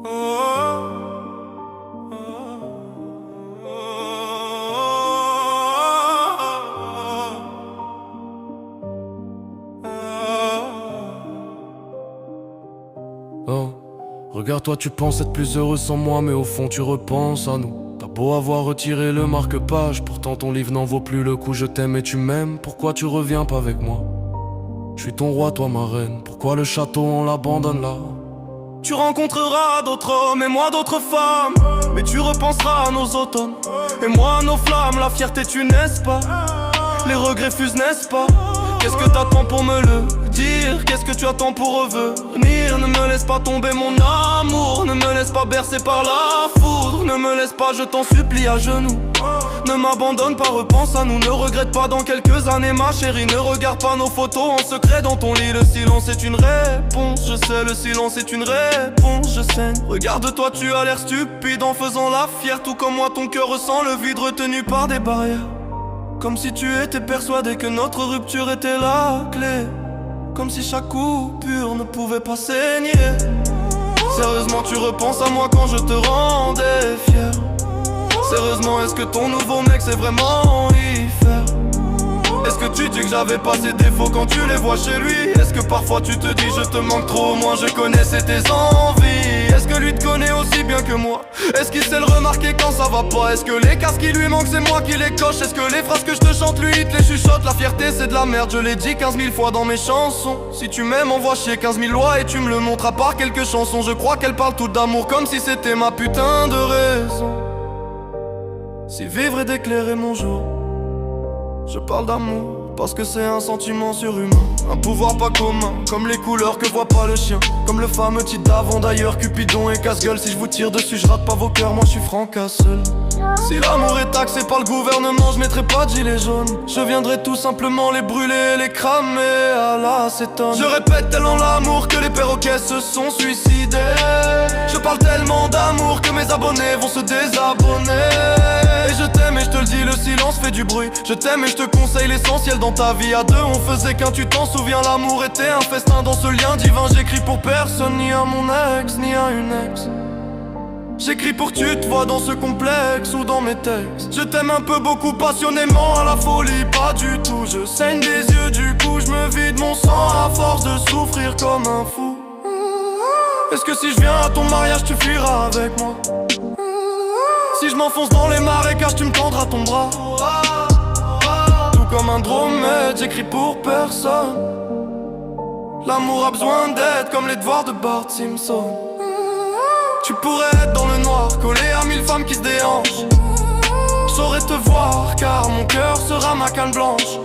Oh, regarde-toi, tu penses être plus heureux sans moi, mais au fond tu repenses à nous. T'as beau avoir retiré le marque-page, pourtant ton livre n'en vaut plus le coup. Je t'aime et tu m'aimes, pourquoi tu reviens pas avec moi? Je suis ton roi, toi ma reine, pourquoi le château on l'abandonne là? Tu rencontreras d'autres hommes et moi d'autres femmes, mais tu repenseras à nos automnes et moi à nos flammes. La fierté tu n'est-ce pas? Les regrets fusent n'est-ce pas? Qu'est-ce que t'attends pour me le dire? Qu'est-ce que tu attends pour revenir? Ne me laisse pas tomber mon amour, ne me laisse pas bercer par la foudre. Ne me laisse pas, je t'en supplie, à genoux. Ne m'abandonne pas, repense à nous. Ne regrette pas dans quelques années ma chérie. Ne regarde pas nos photos en secret dans ton lit. Le silence est une réponse, je sais, le silence est une réponse, je sais. Regarde-toi, tu as l'air stupide en faisant la fière. Tout comme moi ton cœur ressent le vide retenu par des barrières. Comme si tu étais persuadé que notre rupture était la clé. Comme si chaque coupure ne pouvait pas saigner. Sérieusement tu repenses à moi quand je te rendais fier. Sérieusement est-ce que ton nouveau mec c'est vraiment y faire? Est-ce que tu dis que j'avais pas ses défauts quand tu les vois chez lui? Est-ce que parfois tu te dis je te manque trop, moi je connaissais tes envies? Est-ce que lui te connaît aussi bien que moi? Est-ce qu'il sait le remarquer quand ça va pas? Est-ce que les cases qui lui manquent c'est moi qui les coche? Est-ce que les phrases que je te chante lui il te les chuchote? La fierté c'est de la merde, je l'ai dit 15 000 fois dans mes chansons. Si tu m'aimes envoie chier 15 000 lois et tu me le montres. À part quelques chansons je crois qu'elle parle toutes d'amour comme si c'était ma putain de raison. Si vivre est d'éclairer mon jour, je parle d'amour parce que c'est un sentiment surhumain. Un pouvoir pas commun, comme les couleurs que voit pas le chien. Comme le fameux titre d'avant d'ailleurs, Cupidon et casse-gueule. Si je vous tire dessus, je rate pas vos cœurs, moi je suis franc à seul. Si l'amour est taxé par le gouvernement, je mettrai pas de gilet jaune. Je viendrai tout simplement les brûler et les cramer à l'acétone. Je répète tellement l'amour que les perroquets se sont suicidés. Je parle tellement d'amour que mes abonnés vont se désabonner. Et je t'aime et je te le dis, le silence fait du bruit. Je t'aime et je te conseille l'essentiel dans ta vie. À deux on faisait qu'un, tu t'en souviens. L'amour était un festin dans ce lien divin. J'écris pour personne, ni à mon ex, ni à une ex. J'écris pour que tu te vois dans ce complexe ou dans mes textes. Je t'aime un peu, beaucoup, passionnément, à la folie, pas du tout. Je saigne des yeux, du coup je me vide mon sang à force de souffrir comme un fou. Est-ce que si je viens à ton mariage tu fuiras avec moi? Si je m'enfonce dans les marécages tu me tendras ton bras. Tout comme un dromède, j'écris pour personne. L'amour a besoin d'aide comme les devoirs de Bart Simpson. Tu pourrais être dans le noir, collé à 1000 femmes qui se déhanchent. Je saurais te voir car mon cœur sera ma canne blanche.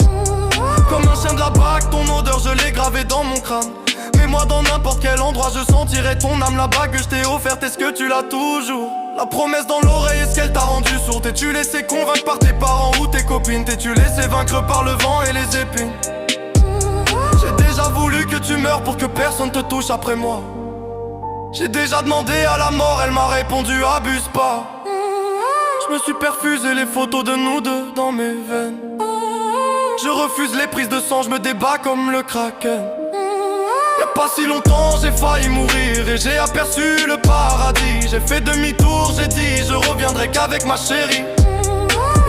Comme un chien de la bague, ton odeur je l'ai gravée dans mon crâne. Mets-moi dans n'importe quel endroit, je sentirai ton âme. La bague que je t'ai offerte, est-ce que tu l'as toujours? La promesse dans l'oreille, est-ce qu'elle t'a rendu sourde? T'es-tu laissé convaincre par tes parents ou tes copines? T'es-tu laissé vaincre par le vent et les épines? J'ai déjà voulu que tu meurs pour que personne te touche après moi. J'ai déjà demandé à la mort, elle m'a répondu abuse pas. Je me suis perfusé les photos de nous deux dans mes veines. Je refuse les prises de sang, je me débat comme le Kraken. Y'a pas si longtemps j'ai failli mourir et j'ai aperçu le paradis. J'ai fait demi-tour, j'ai dit je reviendrai qu'avec ma chérie.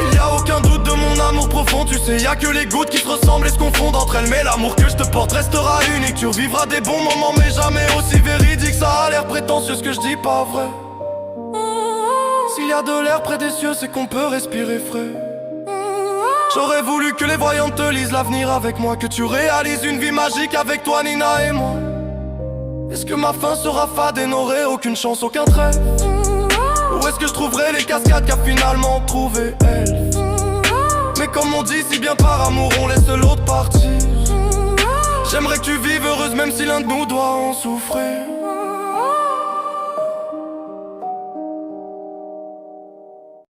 Il y a aucun doute de mon amour profond, tu sais, y a que les gouttes qui se ressemblent et se confondent entre elles. Mais l'amour que je te porte restera unique. Tu revivras des bons moments mais jamais aussi véridique. Ça a l'air prétentieux ce que je dis, pas vrai. S'il y a de l'air près des cieux, c'est qu'on peut respirer frais. J'aurais voulu que les voyantes te lisent l'avenir avec moi, que tu réalises une vie magique avec toi, Nina et moi. Est-ce que ma fin sera fade et n'aurai aucune chance, aucun trait? Ou est-ce que je trouverai les cascades qu'a finalement trouvé elle? Mais comme on dit si bien par amour, on laisse l'autre partir. J'aimerais que tu vives heureuse même si l'un de nous doit en souffrir.